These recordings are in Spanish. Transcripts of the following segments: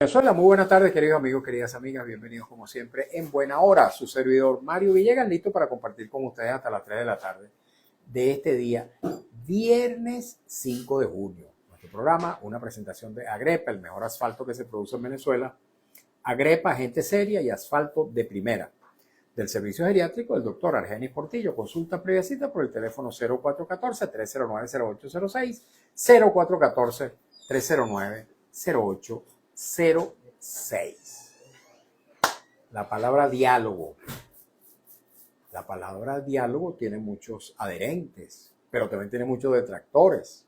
Venezuela, muy buenas tardes, queridos amigos, queridas amigas, bienvenidos como siempre en Buena Hora. Su servidor Mario Villegas, listo para compartir con ustedes hasta las 3 de la tarde de este día, viernes 5 de junio. Nuestro programa, una presentación de Agrepa, el mejor asfalto que se produce en Venezuela. Agrepa, gente seria y asfalto de primera. Del servicio geriátrico del doctor Argenis Portillo. Consulta previa cita por el teléfono 0414-309-0806, 0414-309-0806. La palabra diálogo. La palabra diálogo tiene muchos adherentes, pero también tiene muchos detractores.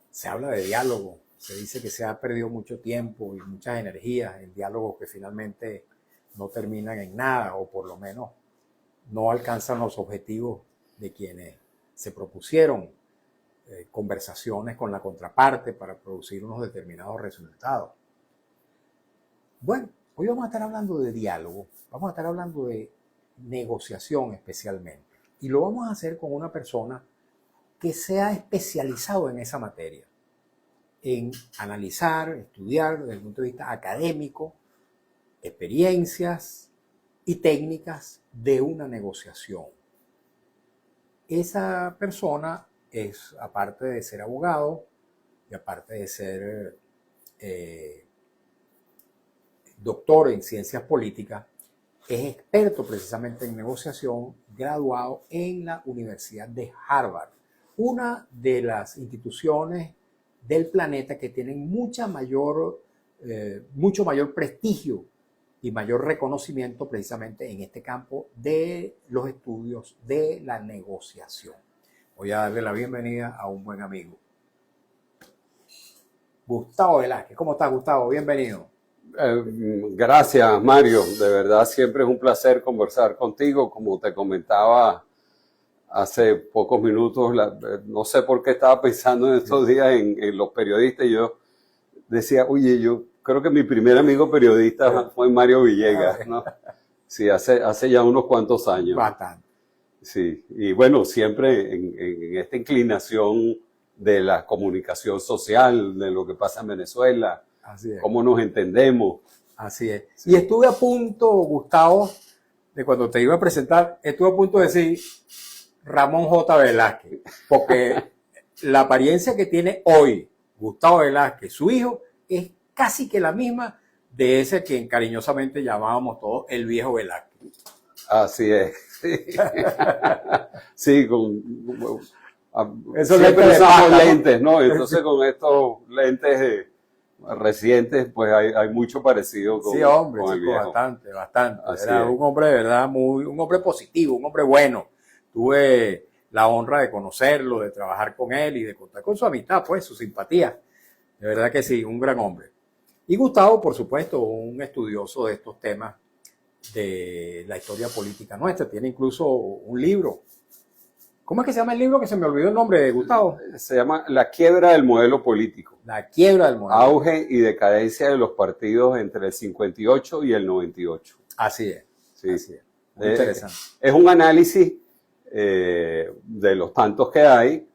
Se habla de diálogo, se dice que se ha perdido mucho tiempo y muchas energías en diálogos que finalmente no terminan en nada, o por lo menos no alcanzan los objetivos de quienes se propusieron conversaciones con la contraparte para producir unos determinados resultados. Bueno, hoy vamos a estar hablando de diálogo, vamos a estar hablando de negociación especialmente, y lo vamos a hacer con una persona que se ha especializado en esa materia, en analizar, estudiar desde el punto de vista académico, experiencias y técnicas de una negociación. Esa persona es, aparte de ser abogado y aparte de ser doctor en ciencias políticas, es experto precisamente en negociación, graduado en la Universidad de Harvard, una de las instituciones del planeta que tienen mucho mayor prestigio y mayor reconocimiento precisamente en este campo de los estudios de la negociación. Voy a darle la bienvenida a un buen amigo, Gustavo Velázquez. ¿Cómo estás, Gustavo? Bienvenido. Gracias, Mario. De verdad, siempre es un placer conversar contigo. Como te comentaba hace pocos minutos, no sé por qué estaba pensando en estos días en los periodistas. Y yo decía, oye, yo creo que mi primer amigo periodista fue Mario Villegas, ¿no? Sí, hace ya unos cuantos años. Bastante. Sí, y bueno, siempre en esta inclinación de la comunicación social, de lo que pasa en Venezuela, así es, cómo nos entendemos. Así es. Sí. Y estuve a punto, Gustavo, de cuando te iba a presentar, estuve a punto de decir Ramón J. Velázquez, porque la apariencia que tiene hoy Gustavo Velázquez, su hijo, es casi que la misma de ese que cariñosamente llamábamos todos el viejo Velázquez. Así es. Sí, Esos siempre lentes usamos de lentes, ¿no? Entonces con estos lentes recientes, pues hay mucho parecido con, sí, hombre, con el chico, viejo. bastante. Así Era es. un hombre de verdad, un hombre positivo, un hombre bueno. Tuve la honra de conocerlo, de trabajar con él y de contar con su amistad, pues, su simpatía. De verdad que sí, un gran hombre. Y Gustavo, por supuesto, un estudioso de estos temas de la historia política nuestra. Tiene incluso un libro. ¿Cómo es que se llama el libro? Que se me olvidó el nombre de Gustavo. Se llama La quiebra del modelo político. La quiebra del modelo. Auge y decadencia de los partidos entre el 58 y el 98. Así es. Sí. Así es. Muy interesante. Es un análisis de los tantos que hay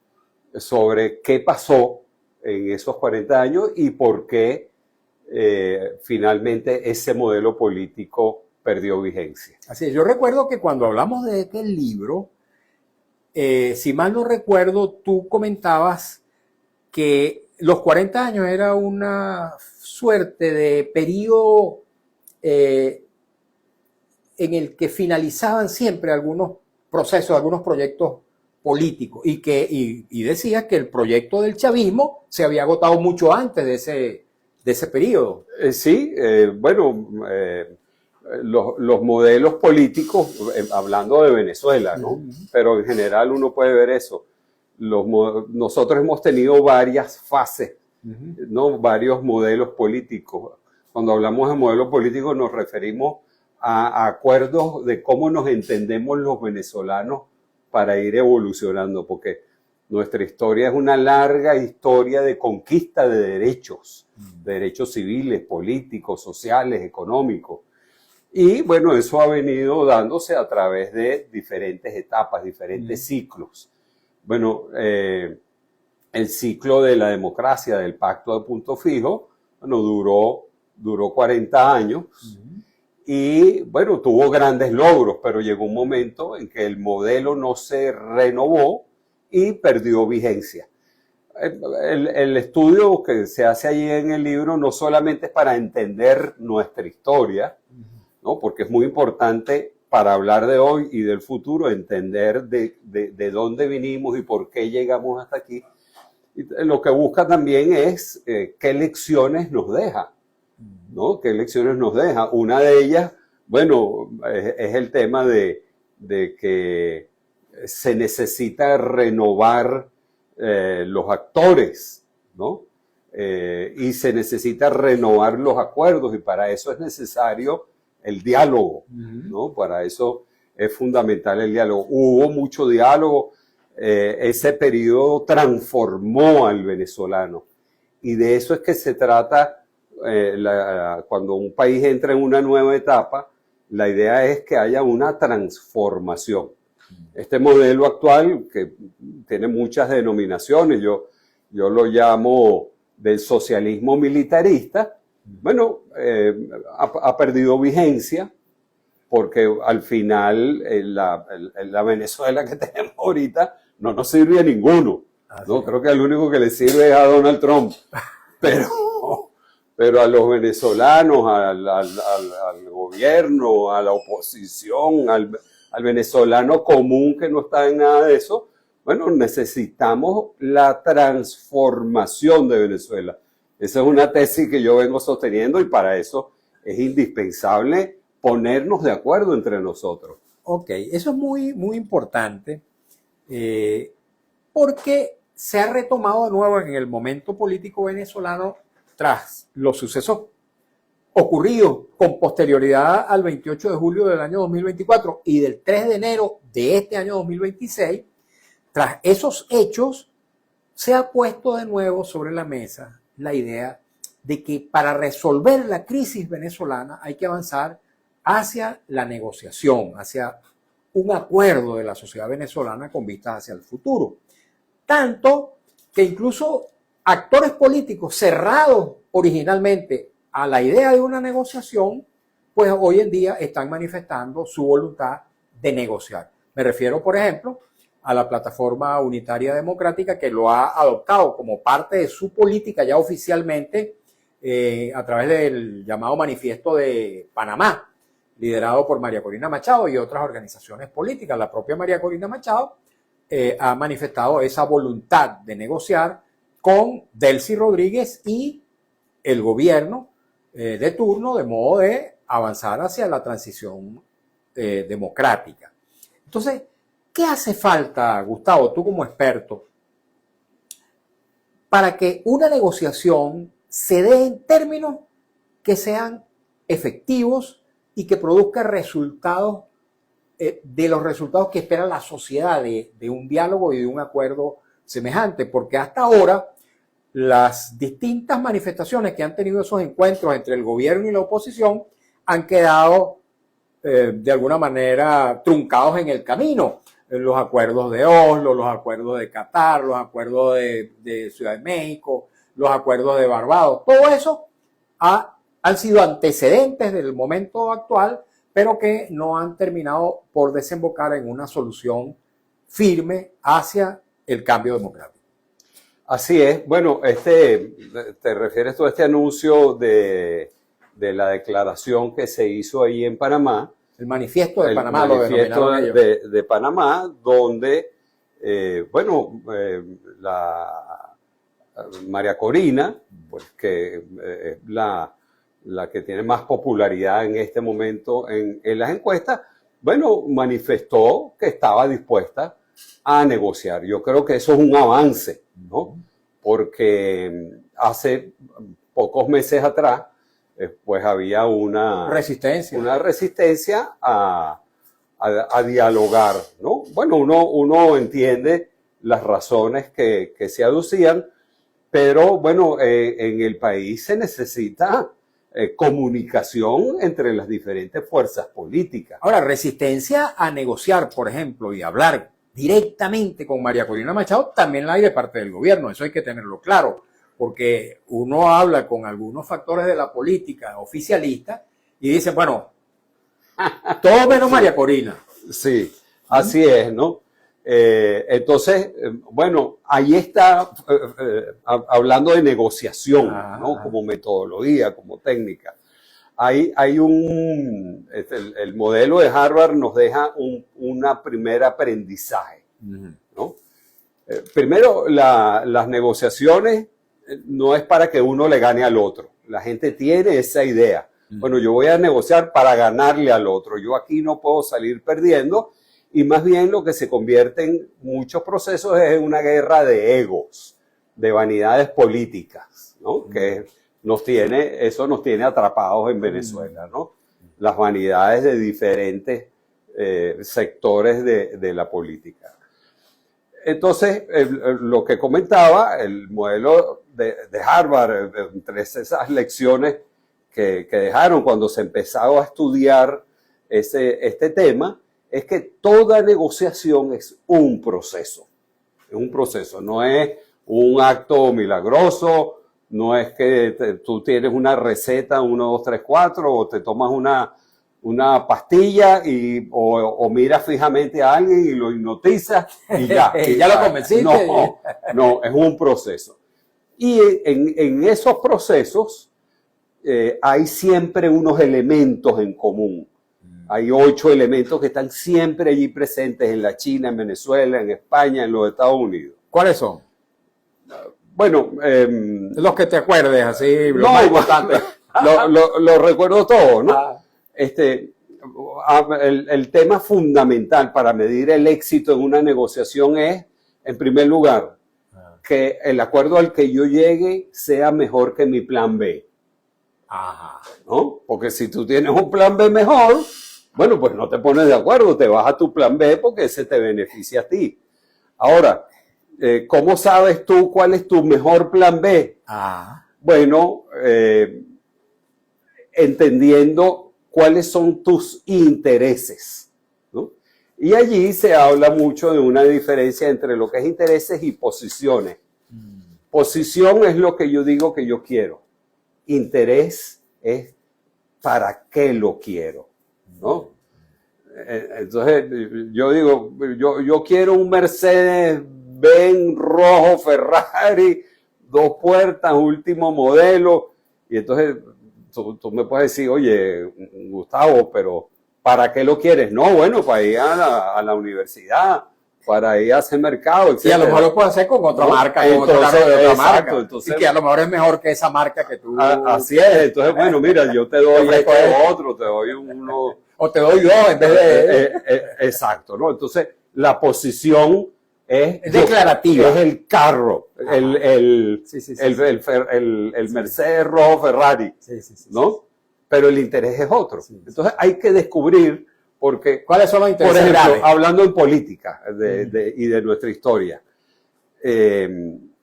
sobre qué pasó en esos 40 años y por qué finalmente ese modelo político perdió vigencia. Así es. Yo recuerdo que cuando hablamos de este libro, si mal no recuerdo, tú comentabas que los 40 años era una suerte de periodo en el que finalizaban siempre algunos procesos, algunos proyectos políticos, y decías que el proyecto del chavismo se había agotado mucho antes de ese periodo. Sí, bueno, los modelos políticos, hablando de Venezuela, ¿no? Pero en general uno puede ver eso. Nosotros hemos tenido varias fases, ¿no? Varios modelos políticos. Cuando hablamos de modelos políticos nos referimos a acuerdos de cómo nos entendemos los venezolanos para ir evolucionando, porque nuestra historia es una larga historia de conquista de derechos civiles, políticos, sociales, económicos. Y bueno, eso ha venido dándose a través de diferentes etapas, diferentes ciclos. Bueno, el ciclo de la democracia, del pacto de punto fijo, bueno, duró 40 años y, bueno, tuvo grandes logros, pero llegó un momento en que el modelo no se renovó y perdió vigencia. El estudio que se hace allí en el libro no solamente es para entender nuestra historia, ¿no? Porque es muy importante para hablar de hoy y del futuro, entender de dónde vinimos y por qué llegamos hasta aquí. Y lo que busca también es qué lecciones nos deja, ¿no? ¿Qué lecciones nos deja? Una de ellas, bueno, es el tema de que se necesita renovar los actores, ¿no? Y se necesita renovar los acuerdos y para eso es necesario el diálogo, ¿no? Para eso es fundamental el diálogo. Hubo mucho diálogo, ese periodo transformó al venezolano y de eso es que se trata cuando un país entra en una nueva etapa, la idea es que haya una transformación. Este modelo actual, que tiene muchas denominaciones, yo lo llamo del socialismo militarista, bueno, ha perdido vigencia porque al final la Venezuela que tenemos ahorita no nos sirve a ninguno. ¿No? Creo que el único que le sirve es a Donald Trump. Pero a los venezolanos, al gobierno, a la oposición, al venezolano común que no está en nada de eso, bueno, necesitamos la transformación de Venezuela. Esa es una tesis que yo vengo sosteniendo y para eso es indispensable ponernos de acuerdo entre nosotros. Ok, eso es muy, muy importante porque se ha retomado de nuevo en el momento político venezolano tras los sucesos ocurridos con posterioridad al 28 de julio del año 2024 y del 3 de enero de este año 2026, tras esos hechos, se ha puesto de nuevo sobre la mesa la idea de que para resolver la crisis venezolana hay que avanzar hacia la negociación, hacia un acuerdo de la sociedad venezolana con vistas hacia el futuro. Tanto que incluso actores políticos cerrados originalmente a la idea de una negociación, pues hoy en día están manifestando su voluntad de negociar. Me refiero, por ejemplo, a la Plataforma Unitaria Democrática, que lo ha adoptado como parte de su política ya oficialmente a través del llamado Manifiesto de Panamá, liderado por María Corina Machado y otras organizaciones políticas. La propia María Corina Machado ha manifestado esa voluntad de negociar con Delcy Rodríguez y el gobierno de turno, de modo de avanzar hacia la transición democrática. Entonces, ¿qué hace falta, Gustavo, tú como experto, para que una negociación se dé en términos que sean efectivos y que produzca resultados de los resultados que espera la sociedad de un diálogo y de un acuerdo semejante? Porque hasta ahora las distintas manifestaciones que han tenido esos encuentros entre el gobierno y la oposición han quedado de alguna manera truncados en el camino. Los acuerdos de Oslo, los acuerdos de Qatar, los acuerdos de Ciudad de México, los acuerdos de Barbados, todo eso han sido antecedentes del momento actual, pero que no han terminado por desembocar en una solución firme hacia el cambio democrático. Así es. Bueno, te refieres tú a este anuncio de la declaración que se hizo ahí en Panamá. El manifiesto de Panamá, lo denominaron ellos. De Panamá, donde, la María Corina, pues que es la que tiene más popularidad en este momento en las encuestas, bueno, manifestó que estaba dispuesta a negociar. Yo creo que eso es un avance, ¿no? Porque hace pocos meses atrás, pues había una resistencia a dialogar, ¿no? Bueno, uno entiende las razones que se aducían, pero bueno, en el país se necesita comunicación entre las diferentes fuerzas políticas. Ahora, resistencia a negociar, por ejemplo, y hablar directamente con María Corina Machado, también la hay de parte del gobierno, eso hay que tenerlo claro, porque uno habla con algunos factores de la política oficialista y dice, bueno, todo menos María Corina. Sí, así es, ¿no? Entonces, bueno, ahí está, hablando de negociación, ¿no? Como metodología, como técnica. El modelo de Harvard nos deja un primer aprendizaje, ¿no? Primero, las negociaciones no es para que uno le gane al otro. La gente tiene esa idea. Bueno, yo voy a negociar para ganarle al otro. Yo aquí no puedo salir perdiendo. Y más bien lo que se convierte en muchos procesos es una guerra de egos, de vanidades políticas, ¿no? Que eso nos tiene atrapados en Venezuela, ¿no? Las vanidades de diferentes sectores de la política. Entonces, lo que comentaba, el modelo de Harvard, entre esas lecciones que dejaron cuando se empezaba a estudiar este tema, es que toda negociación es un proceso. Es un proceso, no es un acto milagroso, no es que tú tienes una receta, 1, 2, 3, 4, o te tomas una pastilla o miras fijamente a alguien y lo hipnotizas y ya. Y ya lo convenciste. No, es un proceso. Y en esos procesos hay siempre unos elementos en común. Hay 8 elementos que están siempre allí presentes en la China, en Venezuela, en España, en los Estados Unidos. ¿Cuáles son? Bueno, los que te acuerdes, así, lo más importante. Lo recuerdo todo, ¿no? El tema fundamental para medir el éxito en una negociación es, en primer lugar, que el acuerdo al que yo llegue sea mejor que mi plan B. Ajá. ¿No? Porque si tú tienes un plan B mejor, bueno, pues no te pones de acuerdo, te vas a tu plan B porque ese te beneficia a ti. Ahora, ¿cómo sabes tú cuál es tu mejor plan B? Bueno, entendiendo cuáles son tus intereses, ¿no? Y allí se habla mucho de una diferencia entre lo que es intereses y posiciones. Posición es lo que yo digo que yo quiero. Interés es para qué lo quiero, ¿no? Entonces, yo digo, yo quiero un Mercedes-Benz rojo Ferrari, 2 puertas, último modelo, y entonces tú me puedes decir, oye, Gustavo, pero ¿para qué lo quieres? No, bueno, para ir a la universidad, para ir a hacer mercado, etc. Y a lo mejor lo puedes hacer con otra marca, con otro carro de otra marca. Entonces, y que a lo mejor es mejor que esa marca que tú. Así es. Entonces, bueno, mira, yo te doy otro, te doy uno. O te doy yo en vez de. Exacto, ¿no? Entonces, la posición es declarativa. Es el carro, el Mercedes rojo Ferrari, ¿no? Pero el interés es otro. Entonces, hay que descubrir. Porque, ¿cuáles son los intereses? Por ejemplo, hablando en política y de nuestra historia,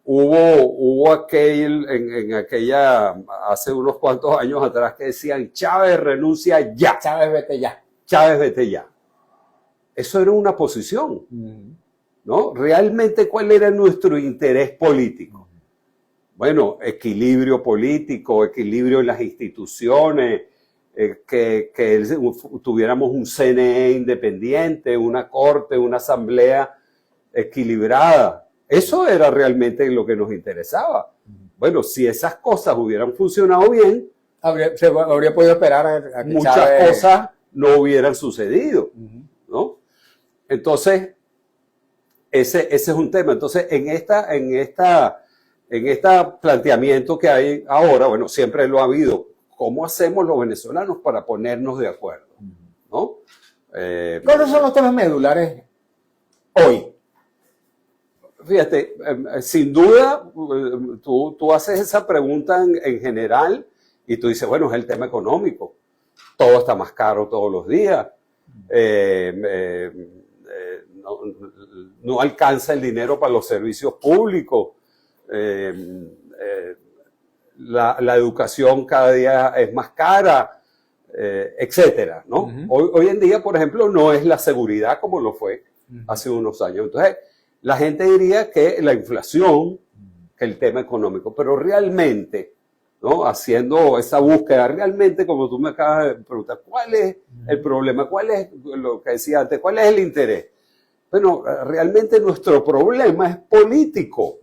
hubo hace unos cuantos años atrás que decían, Chávez renuncia ya. Chávez vete ya. Chávez vete ya. Eso era una posición, ¿no? Realmente, ¿cuál era nuestro interés político? Bueno, equilibrio político, equilibrio en las instituciones, que tuviéramos un CNE independiente, una corte, una asamblea equilibrada. Eso era realmente lo que nos interesaba. Bueno, si esas cosas hubieran funcionado bien, se habría podido esperar a que muchas cosas no hubieran sucedido, ¿no? Entonces, ese es un tema. Entonces, en este planteamiento que hay ahora, bueno, siempre lo ha habido. ¿Cómo hacemos los venezolanos para ponernos de acuerdo? ¿No? ¿Cuáles son los temas medulares hoy? Fíjate, sin duda, tú haces esa pregunta en general y tú dices, bueno, es el tema económico. Todo está más caro todos los días. No alcanza el dinero para los servicios públicos. La educación cada día es más cara, etcétera, ¿no? Hoy en día, por ejemplo, no es la seguridad como lo fue hace unos años. Entonces, la gente diría que la inflación, que el tema económico. Pero realmente, ¿no? Haciendo esa búsqueda, realmente, como tú me acabas de preguntar, ¿cuál es el problema? ¿Cuál es lo que decía antes? ¿Cuál es el interés? Bueno, realmente nuestro problema es político,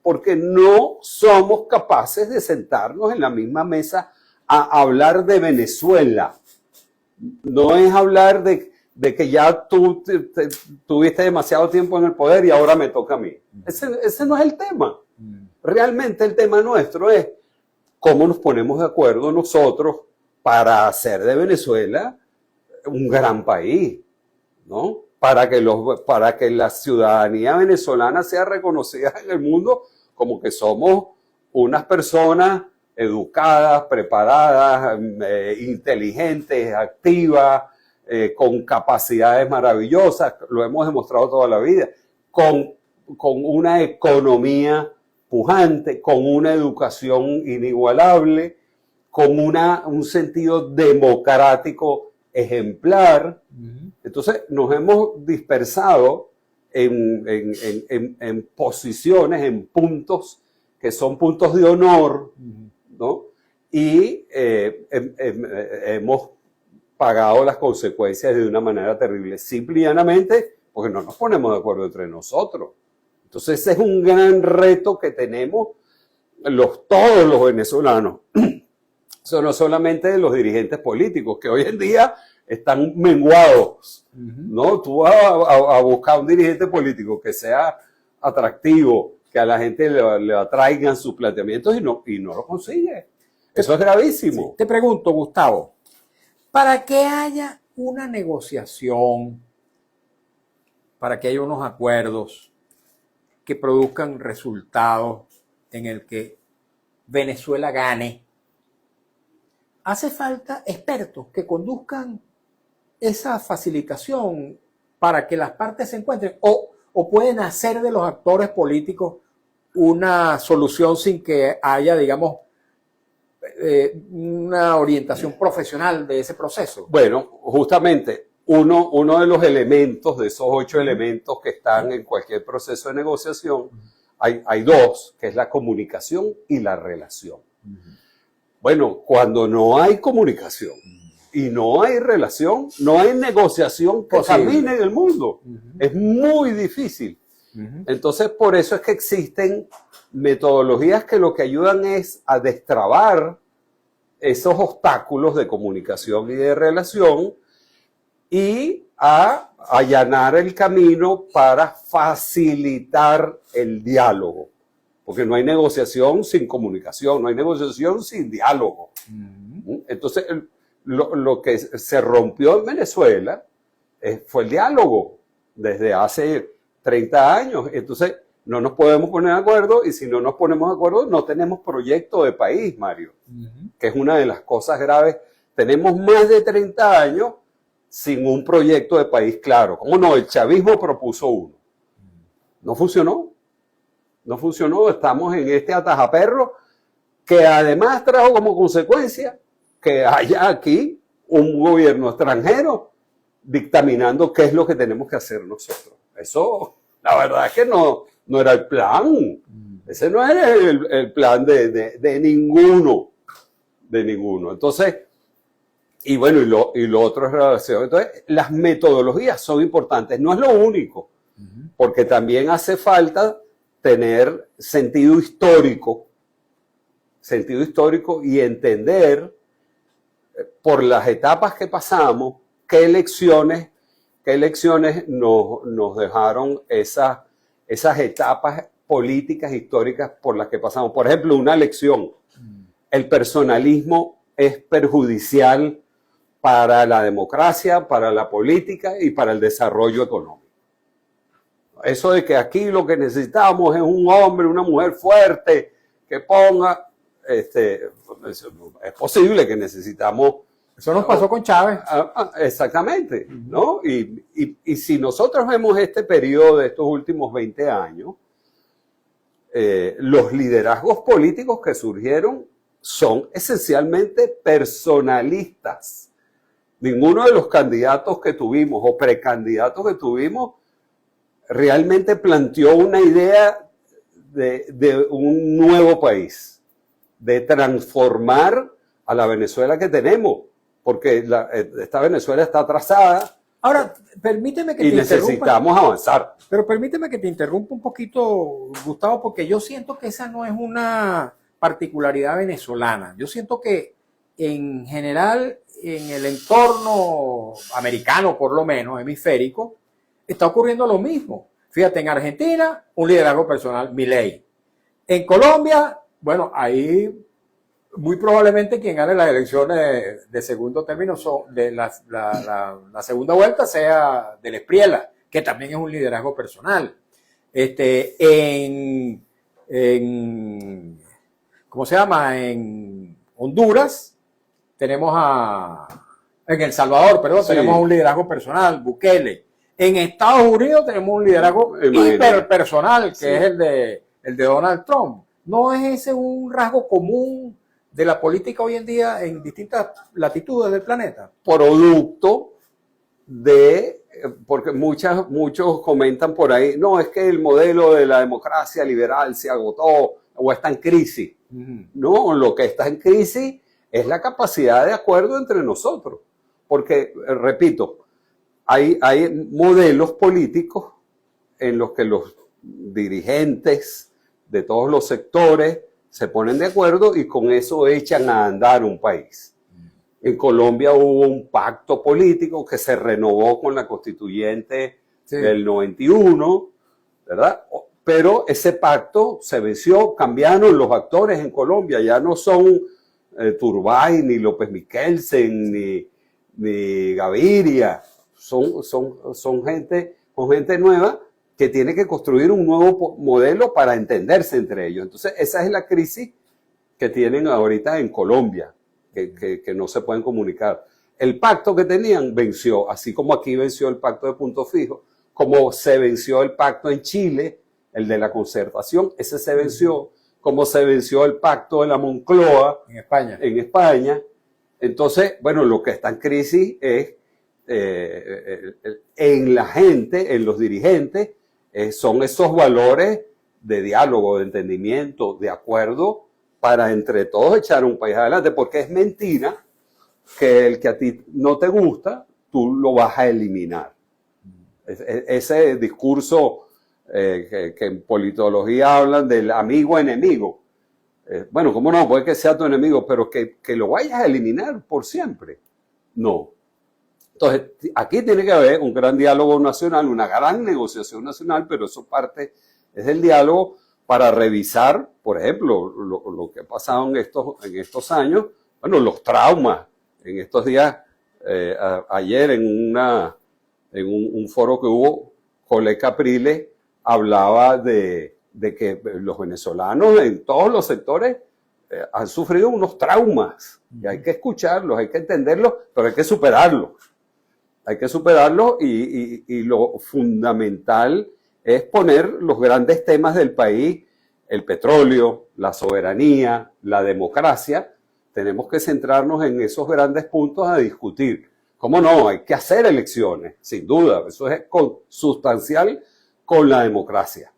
porque no somos capaces de sentarnos en la misma mesa a hablar de Venezuela. No es hablar de que ya tú tuviste demasiado tiempo en el poder y ahora me toca a mí. Ese no es el tema. Realmente el tema nuestro es cómo nos ponemos de acuerdo nosotros para hacer de Venezuela un gran país, ¿no? Para que la ciudadanía venezolana sea reconocida en el mundo como que somos unas personas educadas, preparadas, inteligentes, activas, con capacidades maravillosas, lo hemos demostrado toda la vida, con una economía pujante, con una educación inigualable, con un sentido democrático ejemplar. Entonces nos hemos dispersado en posiciones, en puntos que son puntos de honor, ¿no? Y hemos pagado las consecuencias de una manera terrible, simple y llanamente porque no nos ponemos de acuerdo entre nosotros. Entonces ese es un gran reto que tenemos todos los venezolanos. Eso no solamente de los dirigentes políticos, que hoy en día están menguados, ¿no? Tú vas a buscar un dirigente político que sea atractivo, que a la gente le atraigan sus planteamientos y no lo consigue. Eso es gravísimo. Sí. Te pregunto, Gustavo, para que haya una negociación, para que haya unos acuerdos que produzcan resultados en el que Venezuela gane, hace falta expertos que conduzcan esa facilitación para que las partes se encuentren, o pueden hacer de los actores políticos una solución sin que haya, digamos, una orientación profesional de ese proceso. Bueno, justamente uno de los elementos, de esos 8 elementos que están en cualquier proceso de negociación, hay 2, que es la comunicación y la relación. Bueno, cuando no hay comunicación y no hay relación, no hay negociación que camine en el mundo. Es muy difícil. Entonces, por eso es que existen metodologías que lo que ayudan es a destrabar esos obstáculos de comunicación y de relación y a allanar el camino para facilitar el diálogo. Porque no hay negociación sin comunicación, no hay negociación sin diálogo. Entonces, lo que se rompió en Venezuela fue el diálogo desde hace 30 años. Entonces, no nos podemos poner de acuerdo y si no nos ponemos de acuerdo, no tenemos proyecto de país, Mario, que es una de las cosas graves. Tenemos más de 30 años sin un proyecto de país claro. ¿Cómo no? El chavismo propuso uno. No funcionó. No funcionó. Estamos en este atajaperro que además trajo como consecuencia que haya aquí un gobierno extranjero dictaminando qué es lo que tenemos que hacer nosotros. Eso, la verdad es que no era el plan. Ese no era el plan de ninguno. De ninguno. Entonces, y bueno, y lo otro es relación. Entonces, las metodologías son importantes. No es lo único, porque también hace falta tener sentido histórico y entender por las etapas que pasamos, qué elecciones nos dejaron esas etapas políticas históricas por las que pasamos. Por ejemplo, una elección. El personalismo es perjudicial para la democracia, para la política y para el desarrollo económico. Eso de que aquí lo que necesitamos es un hombre, una mujer fuerte que ponga, es posible que necesitamos. Eso nos pasó con Chávez. Exactamente, ¿no? Y si nosotros vemos este periodo de estos últimos 20 años, los liderazgos políticos que surgieron son esencialmente personalistas. Ninguno de los candidatos que tuvimos o precandidatos que tuvimos realmente planteó una idea de un nuevo país, de transformar a la Venezuela que tenemos, porque esta Venezuela está atrasada. Ahora, permíteme que y te necesitamos avanzar. Pero permíteme que te interrumpa un poquito, Gustavo, porque yo siento que esa no es una particularidad venezolana. Yo siento que en general, en el entorno americano, por lo menos, hemisférico, está ocurriendo lo mismo. Fíjate, en Argentina, un liderazgo personal, Milei. En Colombia, bueno, ahí muy probablemente quien gane las elecciones de segundo término, de la segunda vuelta, sea del Espriella, que también es un liderazgo personal. ¿Cómo se llama? En Honduras tenemos en El Salvador, perdón, sí, tenemos un liderazgo personal, Bukele. En Estados Unidos tenemos un liderazgo hiperpersonal, que sí, es el de Donald Trump. ¿No es ese un rasgo común de la política hoy en día en distintas latitudes del planeta? Producto de, porque muchos comentan por ahí, no, es que el modelo de la democracia liberal se agotó o está en crisis. No, lo que está en crisis es la capacidad de acuerdo entre nosotros. Porque, repito, hay modelos políticos en los que los dirigentes de todos los sectores se ponen de acuerdo y con eso echan a andar un país. En Colombia hubo un pacto político que se renovó con la constituyente del 91, ¿verdad? Pero ese pacto se venció, cambiaron los actores en Colombia, ya no son Turbay, ni López Miquelsen, ni Gaviria, son gente nueva que tiene que construir un nuevo modelo para entenderse entre ellos. Entonces, esa es la crisis que tienen ahorita en Colombia, que no se pueden comunicar. El pacto que tenían venció, así como aquí venció el pacto de Punto Fijo, como se venció el pacto en Chile, el de la concertación, ese se venció, como se venció el pacto de la Moncloa en España. Entonces, bueno, lo que está en crisis es en la gente, en los dirigentes, son esos valores de diálogo, de entendimiento, de acuerdo, para entre todos echar un país adelante, porque es mentira que el que a ti no te gusta, tú lo vas a eliminar. Ese discurso que en politología hablan del amigo-enemigo. Bueno, ¿cómo no? Puede que sea tu enemigo, pero que lo vayas a eliminar por siempre. No. Entonces, aquí tiene que haber un gran diálogo nacional, una gran negociación nacional, pero eso es del diálogo para revisar, por ejemplo, lo que ha pasado en estos años, bueno, los traumas. En estos días, ayer en un foro que hubo, Jolé Capriles hablaba de que los venezolanos en todos los sectores han sufrido unos traumas, y hay que escucharlos, hay que entenderlos, pero hay que superarlos. Hay que superarlo y lo fundamental es poner los grandes temas del país, el petróleo, la soberanía, la democracia. Tenemos que centrarnos en esos grandes puntos a discutir. ¿Cómo no? Hay que hacer elecciones, sin duda. Eso es sustancial con la democracia.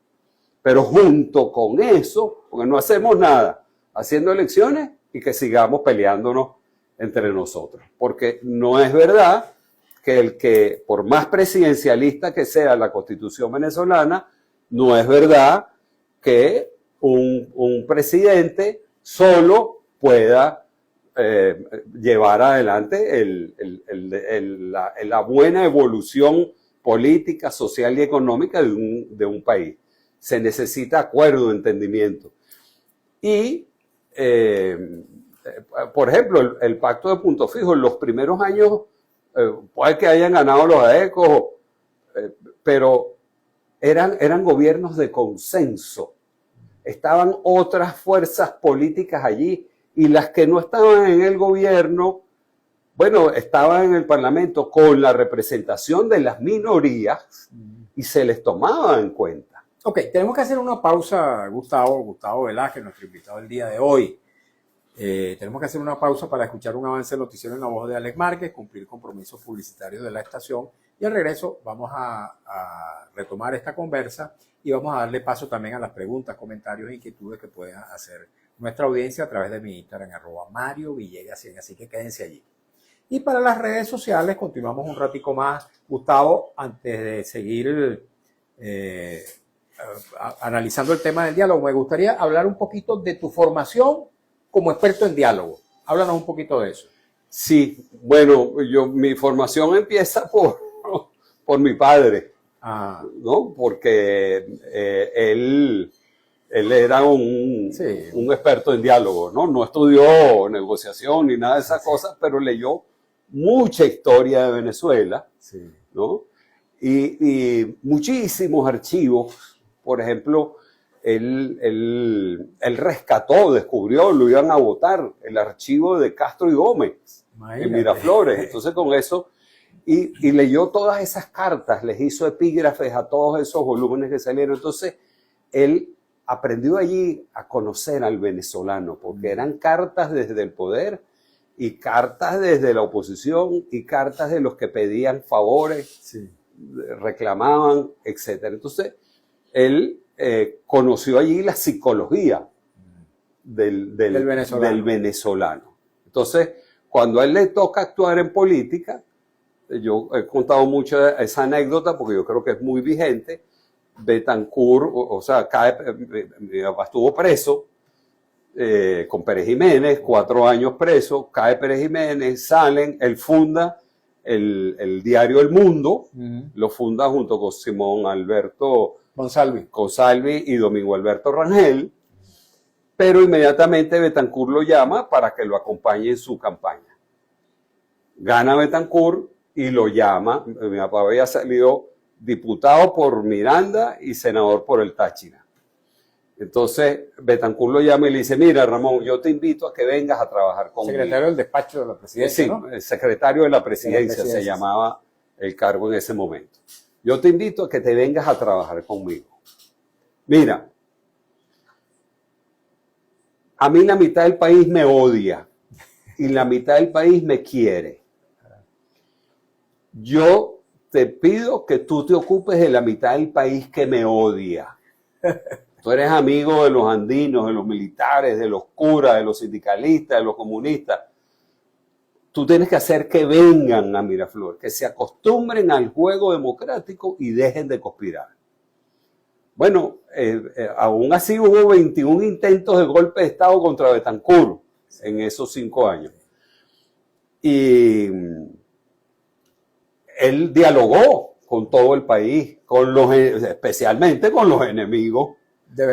Pero junto con eso, porque no hacemos nada haciendo elecciones y que sigamos peleándonos entre nosotros. Porque no es verdad que por más presidencialista que sea la Constitución venezolana, no es verdad que un presidente solo pueda llevar adelante la buena evolución política, social y económica de un país. Se necesita acuerdo, entendimiento. Y, por ejemplo, el pacto de Punto Fijo, en los primeros años, puede que hayan ganado los AECOS, pero eran gobiernos de consenso. Estaban otras fuerzas políticas allí y las que no estaban en el gobierno, bueno, estaban en el Parlamento con la representación de las minorías y se les tomaba en cuenta. Ok, tenemos que hacer una pausa, Gustavo Velázquez, nuestro invitado del día de hoy. Tenemos que hacer una pausa para escuchar un avance del noticiero en la voz de Alex Márquez, cumplir compromisos publicitarios de la estación y al regreso vamos a retomar esta conversa y vamos a darle paso también a las preguntas, comentarios e inquietudes que pueda hacer nuestra audiencia a través de mi Instagram, @MarioVillegas100, así que quédense allí. Y para las redes sociales continuamos un ratico más. Gustavo, antes de seguir analizando el tema del diálogo, me gustaría hablar un poquito de tu formación como experto en diálogo. Háblanos un poquito de eso. Sí, bueno, mi formación empieza por mi padre, ¿no? Porque él era un experto en diálogo, ¿no? No estudió negociación ni nada de esas cosas, pero leyó mucha historia de Venezuela, ¿no? Y muchísimos archivos. Por ejemplo, él rescató, descubrió, lo iban a votar, el archivo de Castro y Gómez en Miraflores. Entonces con eso, y leyó todas esas cartas, les hizo epígrafes a todos esos volúmenes que salieron. Entonces él aprendió allí a conocer al venezolano, porque eran cartas desde el poder y cartas desde la oposición y cartas de los que pedían favores, reclamaban, etc. Entonces él conoció allí la psicología del venezolano. Entonces, cuando a él le toca actuar en política, yo he contado mucho esa anécdota porque yo creo que es muy vigente. Betancur, mi papá estuvo preso con Pérez Jiménez, 4 años preso, cae Pérez Jiménez, salen, él funda el diario El Mundo, lo funda junto con Simón Alberto Consalvi y Domingo Alberto Rangel, pero inmediatamente Betancur lo llama para que lo acompañe en su campaña. Gana Betancur y lo llama. Mi papá había salido diputado por Miranda y senador por el Táchira. Entonces Betancur lo llama y le dice: mira, Ramón, yo te invito a que vengas a trabajar conmigo. Secretario del despacho de la presidencia, sí, ¿no? El secretario de la presidencia se llamaba el cargo en ese momento. Yo te invito a que te vengas a trabajar conmigo. Mira, a mí la mitad del país me odia y la mitad del país me quiere. Yo te pido que tú te ocupes de la mitad del país que me odia. Tú eres amigo de los andinos, de los militares, de los curas, de los sindicalistas, de los comunistas. Tú tienes que hacer que vengan a Miraflores, que se acostumbren al juego democrático y dejen de conspirar. Bueno, aún así hubo 21 intentos de golpe de Estado contra Betancur en esos 5 años. Y él dialogó con todo el país, especialmente con los enemigos de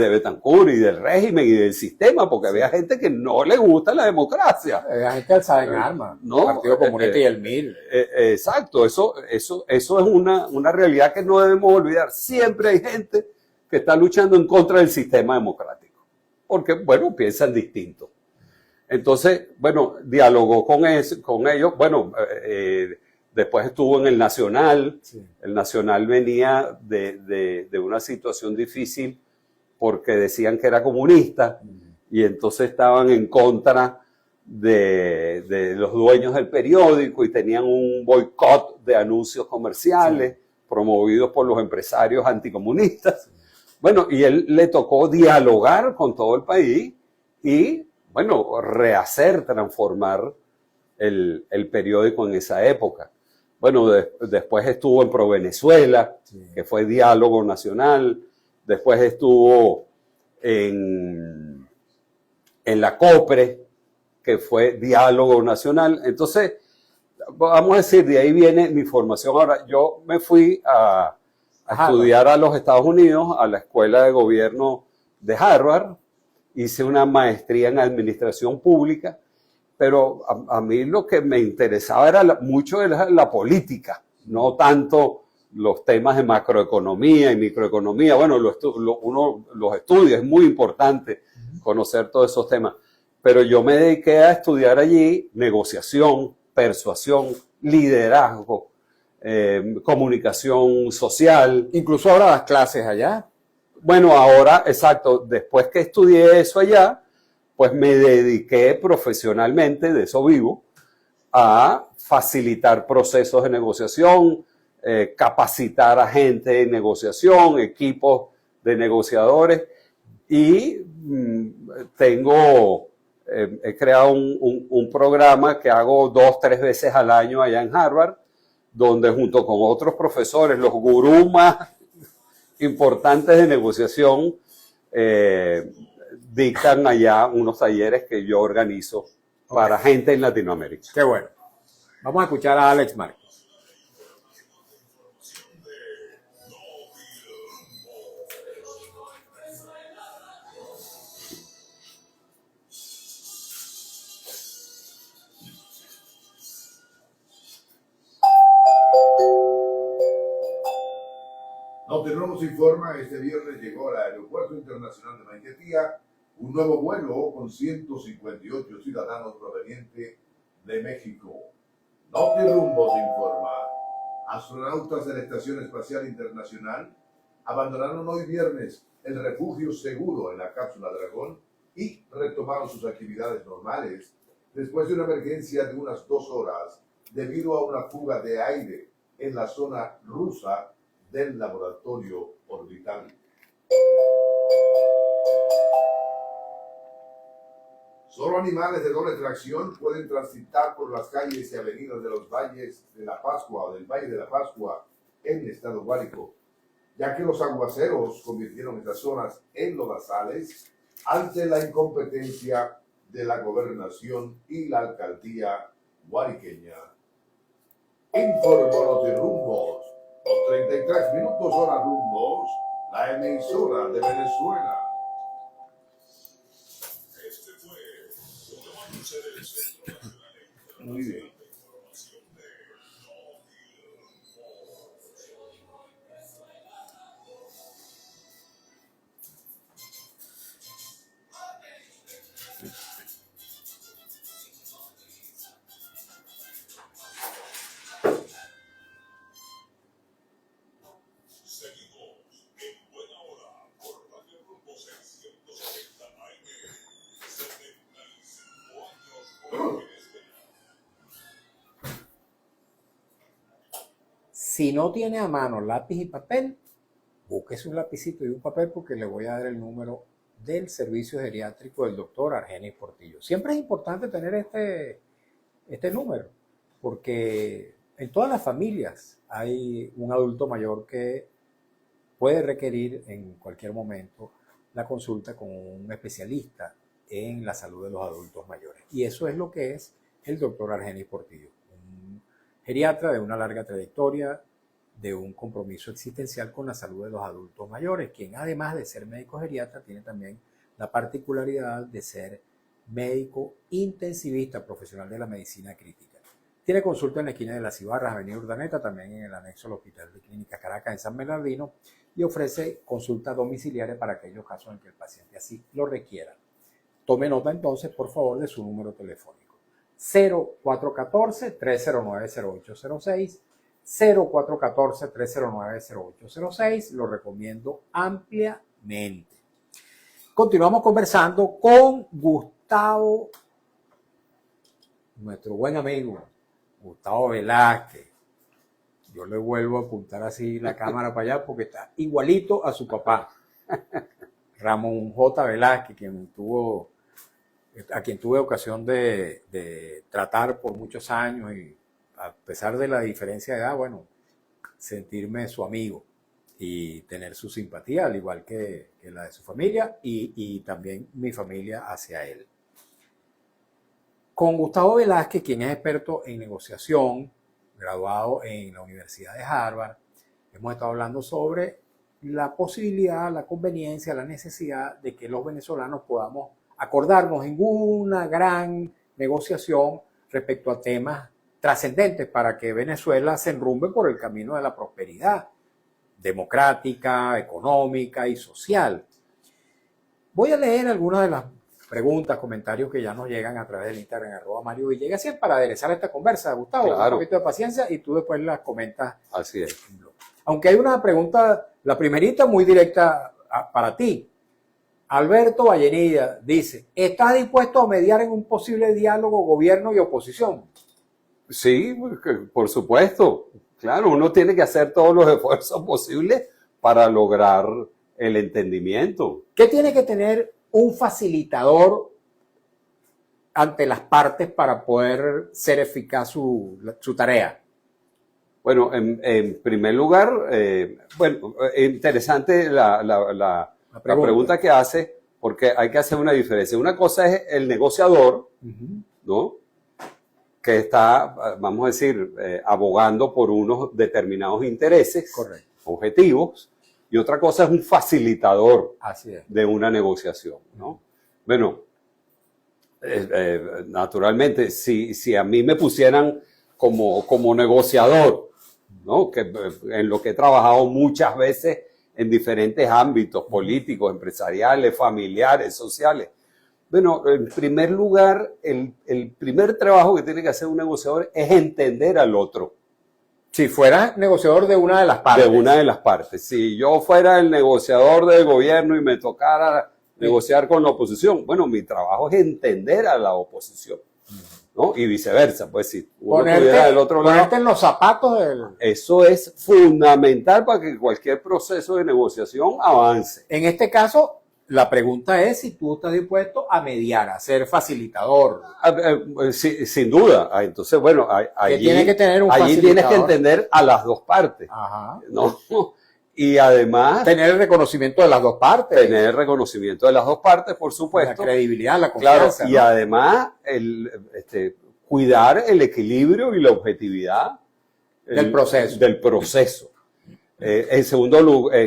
Betancur y del régimen y del sistema, porque había gente que no le gusta la democracia. Había gente alzada en armas, el Partido Comunista y el MIR. Exacto, eso es una realidad que no debemos olvidar. Siempre hay gente que está luchando en contra del sistema democrático, porque, bueno, piensan distinto. Entonces, bueno, dialogó con ellos. Bueno, después estuvo en el Nacional. El Nacional venía de una situación difícil porque decían que era comunista y entonces estaban en contra de los dueños del periódico y tenían un boicot de anuncios comerciales promovidos por los empresarios anticomunistas. Bueno, y él le tocó dialogar con todo el país y, bueno, transformar el periódico en esa época. Bueno, después estuvo en Pro Venezuela, que fue diálogo nacional. Después estuvo en la COPRE, que fue diálogo nacional. Entonces, vamos a decir, de ahí viene mi formación. Ahora, yo me fui a estudiar a los Estados Unidos, a la Escuela de Gobierno de Harvard. Hice una maestría en Administración Pública, pero a mí lo que me interesaba era mucho la política, no tanto los temas de macroeconomía y microeconomía. Bueno, uno los estudia, es muy importante conocer todos esos temas. Pero yo me dediqué a estudiar allí negociación, persuasión, liderazgo, comunicación social. Incluso ahora das clases allá. Bueno, ahora, exacto, después que estudié eso allá, pues me dediqué profesionalmente, de eso vivo, a facilitar procesos de negociación, capacitar a gente de negociación, equipos de negociadores y he creado un programa que hago 2-3 veces al año allá en Harvard, donde junto con otros profesores, los gurús más importantes de negociación, dictan allá unos talleres que yo organizo para gente en Latinoamérica. Qué bueno. Vamos a escuchar a Alex Márquez. Notirumo nos informa, este viernes llegó al Aeropuerto Internacional de Maiquetía un nuevo vuelo con 158 ciudadanos provenientes de México. Notirumo nos informa, astronautas de la Estación Espacial Internacional abandonaron hoy viernes el refugio seguro en la cápsula Dragón y retomaron sus actividades normales después de una emergencia de unas 2 horas debido a una fuga de aire en la zona rusa del laboratorio orbital. Solo animales de doble tracción pueden transitar por las calles y avenidas de los valles de la Pascua o del Valle de la Pascua en el estado Guárico, ya que los aguaceros convirtieron estas zonas en lodazales ante la incompetencia de la gobernación y la alcaldía guariqueña. Informó Notirumbos. Los 33 minutos hora rumbos, la emisora de Venezuela. Este fue un avance del Centro Nacional Muy bien. de Información de Seguimos en buena hora por Radio Rumbo 670 AM. 75 años por Venezuela. Si no tiene a mano lápiz y papel, búsquese un lapicito y un papel porque le voy a dar el número del servicio geriátrico del doctor Argenis Portillo. Siempre es importante tener este número porque en todas las familias hay un adulto mayor que puede requerir en cualquier momento la consulta con un especialista en la salud de los adultos mayores. Y eso es lo que es el doctor Argenis Portillo, un geriatra de una larga trayectoria, de un compromiso existencial con la salud de los adultos mayores, quien además de ser médico geriatra tiene también la particularidad de ser médico intensivista profesional de la medicina crítica. Tiene consulta en la esquina de Las Cibarras, Avenida Urdaneta, también en el anexo al Hospital de Clínicas Caracas en San Bernardino, y ofrece consulta domiciliaria para aquellos casos en que el paciente así lo requiera. Tome nota entonces, por favor, de su número telefónico. 0414-309-0806, 0414-309-0806, lo recomiendo ampliamente. Continuamos conversando con Gustavo, nuestro buen amigo, Gustavo Velázquez. Yo le vuelvo a apuntar así la cámara para allá porque está igualito a su papá, Ramón J. Velázquez, a quien tuve ocasión de tratar por muchos años y a pesar de la diferencia de edad, bueno, sentirme su amigo y tener su simpatía, al igual que la de su familia y también mi familia hacia él. Con Gustavo Velázquez, quien es experto en negociación, graduado en la Universidad de Harvard, hemos estado hablando sobre la posibilidad, la conveniencia, la necesidad de que los venezolanos podamos acordarnos en una gran negociación respecto a temas trascendentes para que Venezuela se enrumbe por el camino de la prosperidad democrática, económica y social. Voy a leer algunas de las preguntas, comentarios que ya nos llegan a través del Instagram, @MarioVillegas, siempre para aderezar esta conversa, Gustavo. Claro. Un poquito de paciencia y tú después las comentas. Así es. Aunque hay una pregunta, la primerita muy directa para ti. Alberto Vallenilla dice, ¿estás dispuesto a mediar en un posible diálogo gobierno y oposición? Sí, por supuesto. Claro, uno tiene que hacer todos los esfuerzos posibles para lograr el entendimiento. ¿Qué tiene que tener un facilitador ante las partes para poder ser eficaz su tarea? Bueno, en primer lugar, interesante la pregunta que hace, porque hay que hacer una diferencia. Una cosa es el negociador, ¿no? Que está, vamos a decir, abogando por unos determinados intereses, Correcto. objetivos, y otra cosa es un facilitador Así es. de una negociación, ¿no? Bueno, naturalmente, si a mí me pusieran como negociador, ¿no? Que en lo que he trabajado muchas veces en diferentes ámbitos políticos, empresariales, familiares, sociales. Bueno, en primer lugar, el primer trabajo que tiene que hacer un negociador es entender al otro. Si fueras negociador de una de las partes. De una de las partes. Si yo fuera el negociador del gobierno y me tocara negociar con la oposición, bueno, mi trabajo es entender a la oposición, ¿no? Y viceversa, pues si uno estuviera del otro lado. Ponerte en los zapatos del... Eso es fundamental para que cualquier proceso de negociación avance. En este caso, la pregunta es si tú estás dispuesto a mediar, a ser facilitador. Sin duda. Entonces, bueno, allí tiene que tener un allí tienes que facilitador. entender a las dos partes, Ajá. ¿no? Y además Tener el reconocimiento de las dos partes. tener el reconocimiento de las dos partes, por La supuesto. credibilidad, la Claro, confianza. y ¿no? además cuidar el equilibrio y la objetividad Del proceso. Del proceso. En segundo lugar,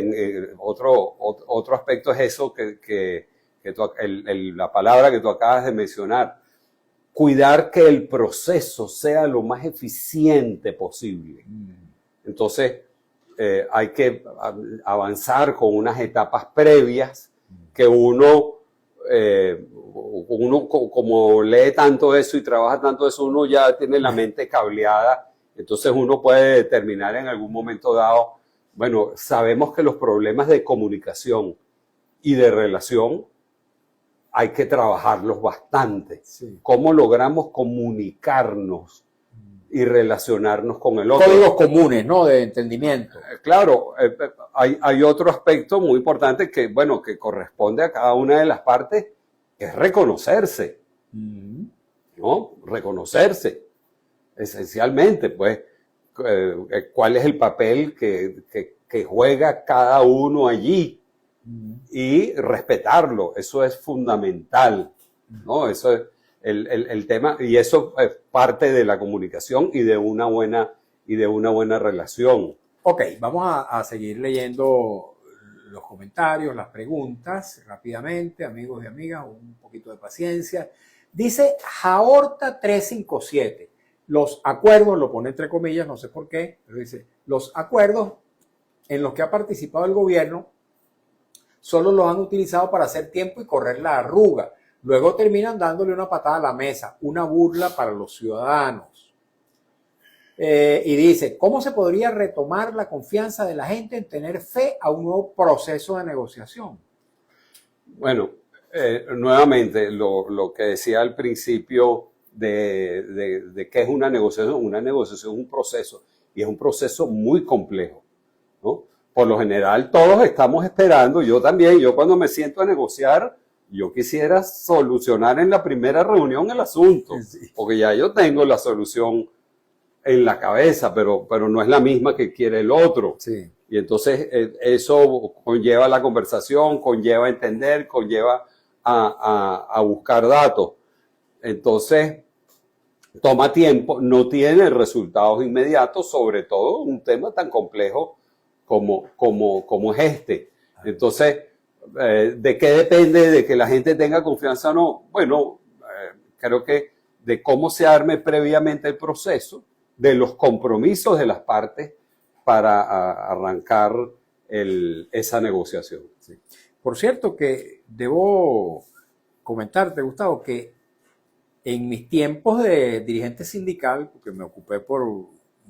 otro aspecto es eso la palabra que tú acabas de mencionar. Cuidar que el proceso sea lo más eficiente posible. Entonces, hay que avanzar con unas etapas previas que uno como lee tanto eso y trabaja tanto eso, uno ya tiene la mente cableada. Entonces uno puede determinar en algún momento dado, bueno, sabemos que los problemas de comunicación y de relación hay que trabajarlos bastante. Sí. ¿Cómo logramos comunicarnos y relacionarnos con el otro? Códigos comunes, ¿no? De entendimiento. Claro, hay otro aspecto muy importante que, bueno, que corresponde a cada una de las partes, que es reconocerse, ¿no? Reconocerse, esencialmente, pues, cuál es el papel que juega cada uno allí y respetarlo, eso es fundamental, ¿no? Eso es el tema, y eso es parte de la comunicación y de una buena relación. Ok, vamos a seguir leyendo los comentarios, las preguntas rápidamente, amigos y amigas, un poquito de paciencia. Dice Jaorta 357, los acuerdos, lo pone entre comillas, no sé por qué, pero dice, los acuerdos en los que ha participado el gobierno solo los han utilizado para hacer tiempo y correr la arruga. Luego terminan dándole una patada a la mesa, una burla para los ciudadanos. Y dice, ¿cómo se podría retomar la confianza de la gente en tener fe a un nuevo proceso de negociación? Bueno, nuevamente, lo que decía al principio de qué es una negociación es un proceso, y es un proceso muy complejo, ¿no? Por lo general, todos estamos esperando, yo también, yo cuando me siento a negociar, yo quisiera solucionar en la primera reunión el asunto, porque ya yo tengo la solución en la cabeza, pero no es la misma que quiere el otro. Sí. Y entonces eso conlleva la conversación, conlleva entender, conlleva a buscar datos. Entonces, toma tiempo, no tiene resultados inmediatos, sobre todo un tema tan complejo como es este. Entonces, ¿de qué depende de que la gente tenga confianza o no? Bueno, creo que de cómo se arme previamente el proceso, de los compromisos de las partes para arrancar esa negociación. Sí. Por cierto, que debo comentarte, Gustavo, que en mis tiempos de dirigente sindical, porque me ocupé por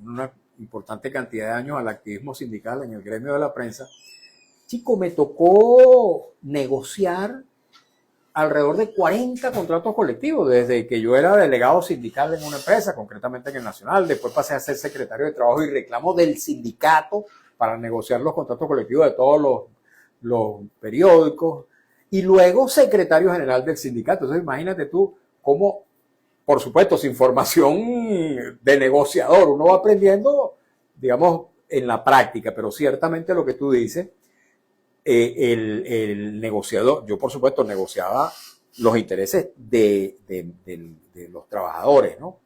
una importante cantidad de años al activismo sindical en el gremio de la prensa, chico, me tocó negociar alrededor de 40 contratos colectivos, desde que yo era delegado sindical en una empresa, concretamente en el Nacional, después pasé a ser secretario de Trabajo y reclamo del sindicato para negociar los contratos colectivos de todos los periódicos, y luego secretario general del sindicato. Entonces imagínate tú cómo, por supuesto, sin formación de negociador, uno va aprendiendo, digamos, en la práctica, pero ciertamente lo que tú dices, el negociador, yo por supuesto negociaba los intereses de los trabajadores, ¿no?